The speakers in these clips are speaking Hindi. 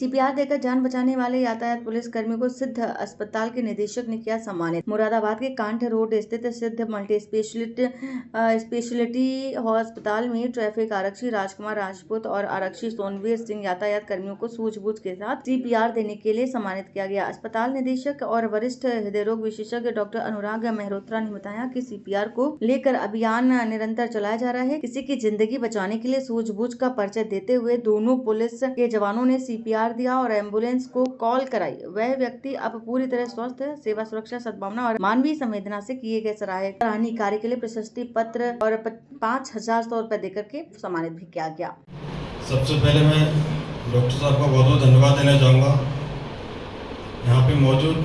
सीपीआर देकर जान बचाने वाले यातायात पुलिस कर्मी को सिद्ध अस्पताल के निदेशक ने किया सम्मानित। मुरादाबाद के कांठ रोड स्थित सिद्ध मल्टी स्पेशलिटी अस्पताल में ट्रैफिक आरक्षी राजकुमार राजपूत और आरक्षी सोनवीर सिंह यातायात कर्मियों को सूझबूझ के साथ सीपीआर देने के लिए सम्मानित किया गया। अस्पताल निदेशक और वरिष्ठ हृदय रोग विशेषज्ञ डॉक्टर अनुराग मेहरोत्रा ने बताया कि सीपीआर को लेकर अभियान निरंतर चलाया जा रहा है। किसी की जिंदगी बचाने के लिए सूझबूझ का परिचय देते हुए दोनों पुलिस के जवानों ने सीपीआर दिया और एम्बुलेंस को कॉल कराई। वह व्यक्ति अब पूरी तरह स्वस्थ है। सेवा, सुरक्षा, सद्भावना और मानवीय संवेदना से किए गए सराहनीय कार्य के लिए प्रशस्ति पत्र और 5,100 रुपए देकर के सम्मानित भी किया गया। सबसे पहले मैं डॉक्टर साहब का बहुत बहुत धन्यवाद देना चाहूँगा। यहाँ पे मौजूद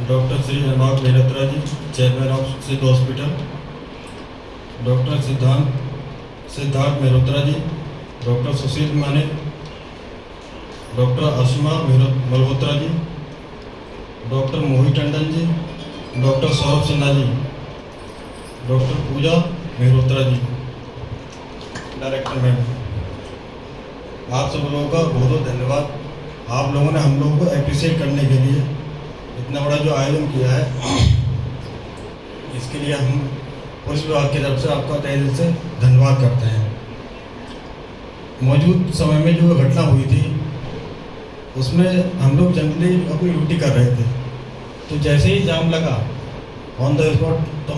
doctor Shri Anurag Mehrotra ji, chairman of Siddh hospital, doctor Siddharth Mehrotra ji, doctor Sushil Mane, doctor Asima Malhotra ji, doctor Mohit Tandon ji, doctor Saurabh Sinha ji, doctor Pooja Mehrotra ji, director ma'am, आप सब लोगों का बहुत बहुत धन्यवाद। आप लोगों ने हम लोगों को अप्रिशिएट करने के लिए इतना बड़ा जो आयोजन किया है, इसके लिए हम पुलिस विभाग की तरफ से आपका तहे दिल से धन्यवाद करते हैं। मौजूद समय में जो घटना हुई थी उसमें हम लोग जनरली अपनी ड्यूटी कर रहे थे, तो जैसे ही जाम लगा ऑन द स्पॉट तो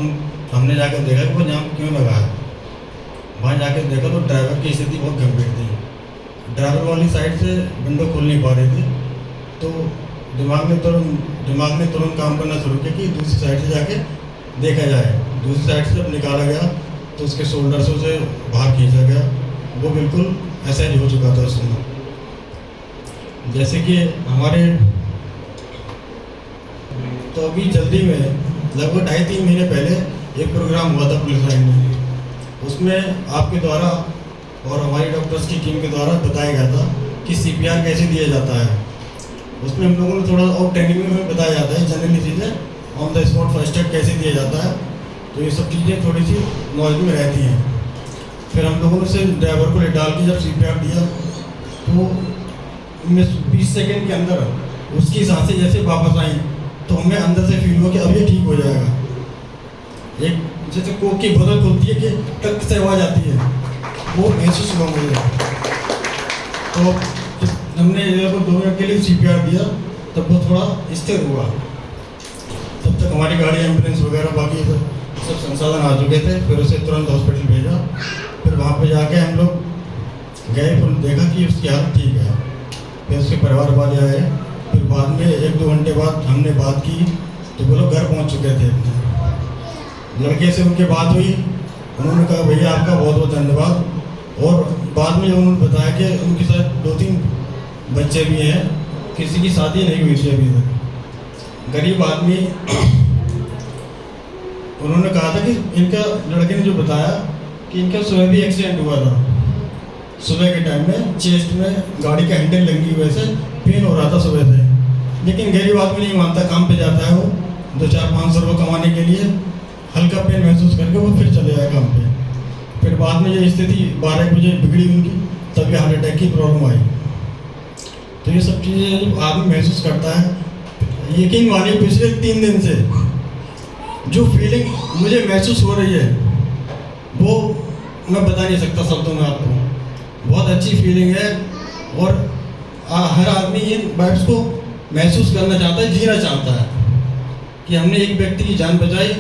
हमने जाकर देखा कि वो जाम क्यों लगा है। वहाँ जाकर देखा तो ड्राइवर की स्थिति बहुत गंभीर थी। ड्राइवर वाली साइड से विंडो खोल नहीं पा रही थी, तो दिमाग ने तुरंत काम करना शुरू किया कि दूसरी साइड से जाके देखा जाए। दूसरी साइड से जब निकाला गया तो उसके शोल्डर से उसे बाहर खींचा गया। वो बिल्कुल ऐसा ही हो चुका था उस समय। जैसे कि हमारे तो अभी जल्दी में लगभग 2.5-3 महीने पहले एक प्रोग्राम हुआ था पुलिस लाइन में, उसमें आपके द्वारा और हमारी डॉक्टर्स की टीम के द्वारा बताया गया था कि सीपीआर कैसे दिया जाता है। उसमें हम लोगों ने थोड़ा और ट्रेनिंग में हमें बताया जाता है जनरली चीज़ें on the spot first aid कैसे दिया जाता है, तो ये सब चीज़ें थोड़ी सी नॉलेज में रहती हैं। फिर हम लोगों ने से ड्राइवर को ले डाल के जब सीपीआर दिया तो 20 सेकेंड के अंदर उसकी सांसें जैसे वापस आई तो हमें अंदर से फील हुआ कि अब ये ठीक हो जाएगा। एक जैसे कोक की बोतल खुलती है कि टक से आवाज़ आती है, वो महसूस हुआ मुझे। तो हमने 2 मिनट के लिए सीपीआर दिया, तब वो थोड़ा स्थिर हुआ। तब तक हमारी गाड़ी, एम्बुलेंस वगैरह बाकी सब संसाधन आ चुके थे। फिर उसे तुरंत हॉस्पिटल भेजा। फिर वहाँ पे जाके हम लोग गए, फिर देखा कि उसकी हालत ठीक है। फिर उसके परिवार वाले आए। फिर बाद में 1-2 घंटे बाद हमने बात की तो वो लोग घर पहुँच चुके थे। लड़के से उनके बात हुई, उन्होंने कहा भैया आपका बहुत बहुत धन्यवाद। और बाद में उन्होंने बताया कि उनके साथ 2-3 बच्चे भी हैं, किसी की शादी नहीं हुई थी अभी तक। गरीब आदमी। उन्होंने कहा था कि इनका लड़के ने जो बताया कि इनका सुबह भी एक्सीडेंट हुआ था। सुबह के टाइम में चेस्ट में गाड़ी का हैंडल लगी वजह से पेन हो रहा था सुबह से। लेकिन गरीब आदमी नहीं मानता, काम पे जाता है वो 200-400-500 रुपये कमाने के लिए। हल्का पेन महसूस करके वो फिर चले जाए काम पे। फिर बाद में ये स्थिति 12 बजे बिगड़ी उनकी, तभी हार्ट अटैक की प्रॉब्लम आई। तो ये सब चीज़ें आदमी महसूस करता है। यकीन मानिए पिछले 3 दिन से जो फीलिंग मुझे महसूस हो रही है वो मैं बता नहीं सकता शब्दों में आपको। बहुत अच्छी फीलिंग है और हर आदमी इन वाइब्स को महसूस करना चाहता है, जीना चाहता है कि हमने एक व्यक्ति की जान बचाई,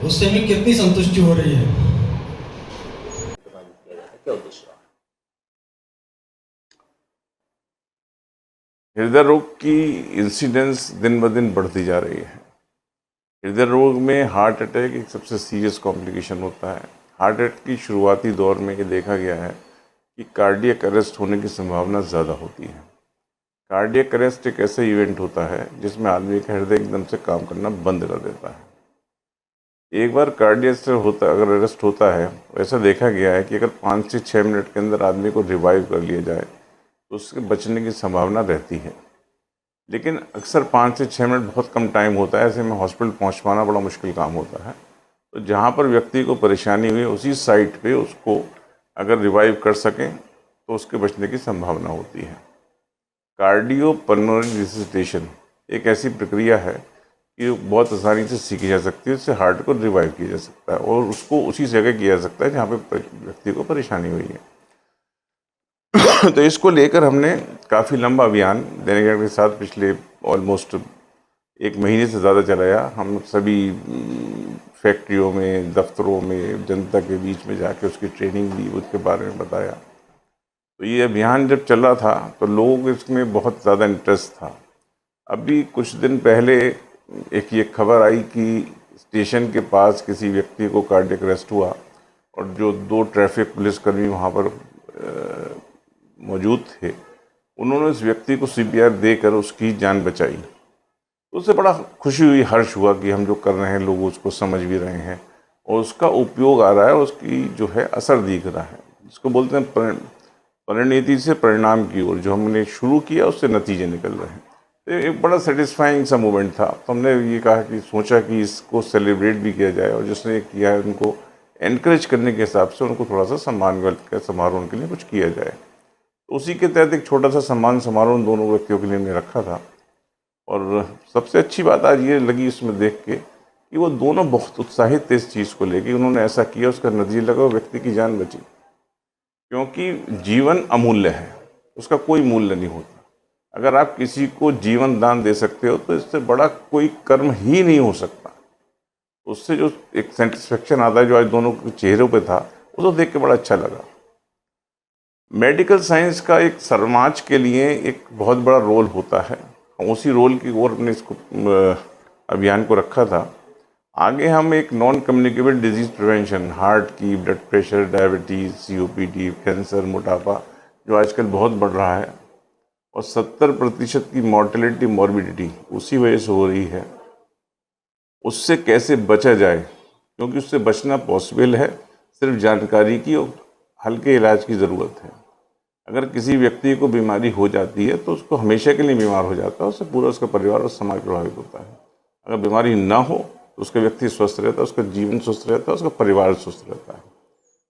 उससे हमें कितनी संतुष्टि हो रही है। हृदय रोग की इंसिडेंस दिन ब दिन बढ़ती जा रही है। हृदय रोग में हार्ट अटैक एक सबसे सीरियस कॉम्प्लिकेशन होता है। हार्ट अटैक की शुरुआती दौर में ये देखा गया है कि कार्डियक अरेस्ट होने की संभावना ज़्यादा होती है। कार्डियक अरेस्ट एक ऐसा इवेंट होता है जिसमें आदमी का हृदय एकदम से काम करना बंद कर देता है। एक बार कार्डियक अगर अरेस्ट होता है, ऐसा देखा गया है कि अगर 5 से 6 मिनट के अंदर आदमी को रिवाइव कर लिया जाए तो उसके बचने की संभावना रहती है। लेकिन अक्सर 5 से 6 मिनट बहुत कम टाइम होता है, ऐसे में हॉस्पिटल पहुंच पाना बड़ा मुश्किल काम होता है। तो जहां पर व्यक्ति को परेशानी हुई उसी साइट पे उसको अगर रिवाइव कर सकें तो उसके बचने की संभावना होती है। कार्डियोपल्मोनरी रिससिटेशन एक ऐसी प्रक्रिया है कि बहुत आसानी से सीखी जा सकती है। उससे हार्ट को रिवाइव किया जा सकता है और उसको उसी जगह किया जा सकता है जहाँ पे व्यक्ति को परेशानी हुई है। तो इसको लेकर हमने काफ़ी लंबा अभियान दैनिक जागरण के साथ पिछले ऑलमोस्ट 1 महीने से ज़्यादा चलाया। हम सभी फैक्ट्रियों में, दफ्तरों में, जनता के बीच में जाके उसकी ट्रेनिंग दी, उसके बारे में बताया। तो ये अभियान जब चल रहा था तो लोगों को इसमें बहुत ज़्यादा इंटरेस्ट था। अभी कुछ दिन पहले एक ये खबर आई कि स्टेशन के पास किसी व्यक्ति को कार्डियक अरेस्ट हुआ और जो 2 ट्रैफिक पुलिसकर्मी वहाँ पर मौजूद थे, उन्होंने उस व्यक्ति को CPR देकर उसकी जान बचाई। तो उससे बड़ा खुशी हुई, हर्ष हुआ कि हम जो कर रहे हैं लोग उसको समझ भी रहे हैं और उसका उपयोग आ रहा है, उसकी जो है असर दिख रहा है। इसको बोलते हैं परिणति से परिणाम की ओर। जो हमने शुरू किया उससे नतीजे निकल रहे हैं। तो एक बड़ा सेटिस्फाइंग सा मोमेंट था। तो हमने ये कहा कि सोचा कि इसको सेलिब्रेट भी किया जाए और जिसने ये किया है उनको एनकरेज करने के हिसाब से उनको थोड़ा सा सम्मान का समारोह के लिए कुछ किया जाए। तो उसी के तहत एक छोटा सा सम्मान समारोह उन दोनों व्यक्तियों के लिए हमने रखा था। और सबसे अच्छी बात आज ये लगी इसमें देख के कि वो दोनों बहुत उत्साहित थे इस चीज़ को लेके। उन्होंने ऐसा किया, उसका नतीजा लगा, व्यक्ति की जान बची। क्योंकि जीवन अमूल्य है, उसका कोई मूल्य नहीं होता। अगर आप किसी को जीवन दान दे सकते हो तो इससे बड़ा कोई कर्म ही नहीं हो सकता। उससे जो एक सेटिस्फेक्शन आता है जो आज दोनों के चेहरों पे था, उसको देख के बड़ा अच्छा लगा। मेडिकल साइंस का एक समाज के लिए एक बहुत बड़ा रोल होता है। उसी रोल की ओर हमने इसको अभियान को रखा था। आगे हम एक non communicable disease prevention, heart की, blood pressure, diabetes, COPD, cancer, मोटापा जो आजकल बहुत बढ़ रहा है और 70% की मॉर्टेलिटी मॉर्बिडिटी उसी वजह से हो रही है, उससे कैसे बचा जाए। क्योंकि उससे बचना पॉसिबल है, सिर्फ जानकारी की और हल्के इलाज की ज़रूरत है। अगर किसी व्यक्ति को बीमारी हो जाती है तो उसको हमेशा के लिए बीमार हो जाता है, उससे पूरा उसका परिवार और समाज प्रभावित होता है। अगर बीमारी ना हो तो उसका व्यक्ति स्वस्थ रहता है, उसका जीवन स्वस्थ रहता है, उसका परिवार स्वस्थ रहता है।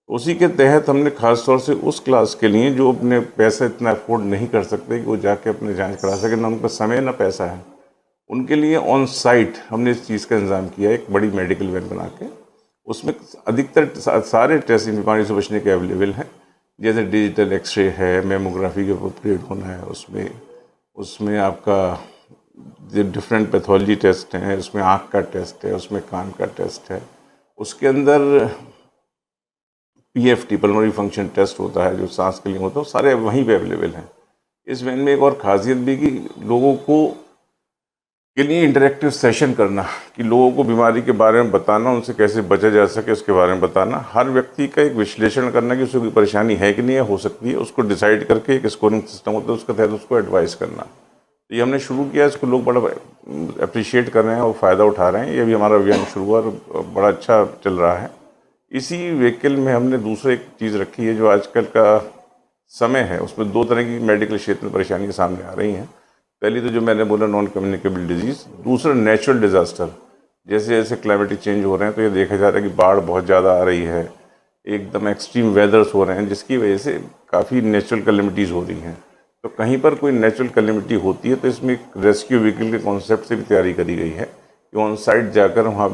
उसी के तहत हमने खास तौर से उस क्लास के लिए जो अपने पैसा इतना अफोर्ड नहीं कर सकते कि वो जाके अपने जांच करा सके, ना उनका समय ना पैसा है, उनके लिए ऑन साइट हमने इस चीज़ का इंतज़ाम किया। एक बड़ी मेडिकल वैन बना के उसमें अधिकतर सारे टेस्ट इन बीमारी से बचने के अवेलेबल हैं। जैसे डिजिटल एक्सरे है, मेमोग्राफी के अपग्रेड होना है, उसमें आपका जो डिफरेंट पैथोलॉजी टेस्ट हैं, उसमें आँख का टेस्ट है, उसमें कान का टेस्ट है, उसके अंदर PFT पल्मोनरी फंक्शन टेस्ट होता है जो सांस के लिए होता है, वो सारे वहीं पे अवेलेबल हैं। इस वैन में एक और ख़ासियत भी कि लोगों को के लिए इंटरेक्टिव सेशन करना, कि लोगों को बीमारी के बारे में बताना, उनसे कैसे बचा जा सके उसके बारे में बताना, हर व्यक्ति का एक विश्लेषण करना कि उसको कोई परेशानी है कि नहीं है, हो सकती है, उसको डिसाइड करके एक स्कोरिंग सिस्टम होता है, उसके तहत उसको एडवाइस करना। तो ये हमने शुरू किया, इसको लोग बड़ा अप्रिशिएट कर रहे हैं और फ़ायदा उठा रहे हैं। ये भी हमारा अभियान शुरू हुआ और बड़ा अच्छा चल रहा है। इसी व्हीकल में हमने दूसरा एक चीज़ रखी है जो आजकल का समय है, उसमें 2 तरह की मेडिकल क्षेत्र में परेशानियाँ सामने आ रही हैं। पहली तो जो मैंने बोला नॉन कम्युनिकेबल डिजीज़, दूसरा नेचुरल डिज़ास्टर। जैसे जैसे क्लाइमेटिक चेंज हो रहे हैं तो ये देखा जा रहा है कि बाढ़ बहुत ज़्यादा आ रही है, एकदम एक्सट्रीम वेदर्स हो रहे हैं, जिसकी वजह से काफ़ी नेचुरल कैलेमिटीज़ हो रही हैं। तो कहीं पर कोई नेचुरल कैलेमिटी होती है तो इसमें एक रेस्क्यू व्हीकल के कॉन्सेप्ट से भी तैयारी करी गई है कि ऑन साइट जाकर वहाँ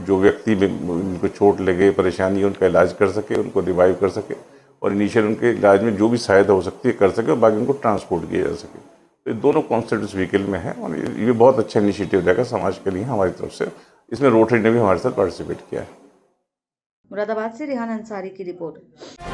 जो व्यक्ति उनको चोट लगे, परेशानी है, उनका इलाज कर सके, उनको रिवाइव कर सके और इनिशियल उनके इलाज में जो भी सहायता हो सकती है कर सके और बाकी उनको ट्रांसपोर्ट किया जा सके। तो ये दोनों कॉन्सेप्ट इस व्हीकल में है और ये बहुत अच्छा इनिशिएटिव रहेगा समाज के लिए हमारी तरफ से। इसमें रोटरी ने भी हमारे साथ पार्टिसिपेट किया है। मुरादाबाद से रेहान अंसारी की रिपोर्ट।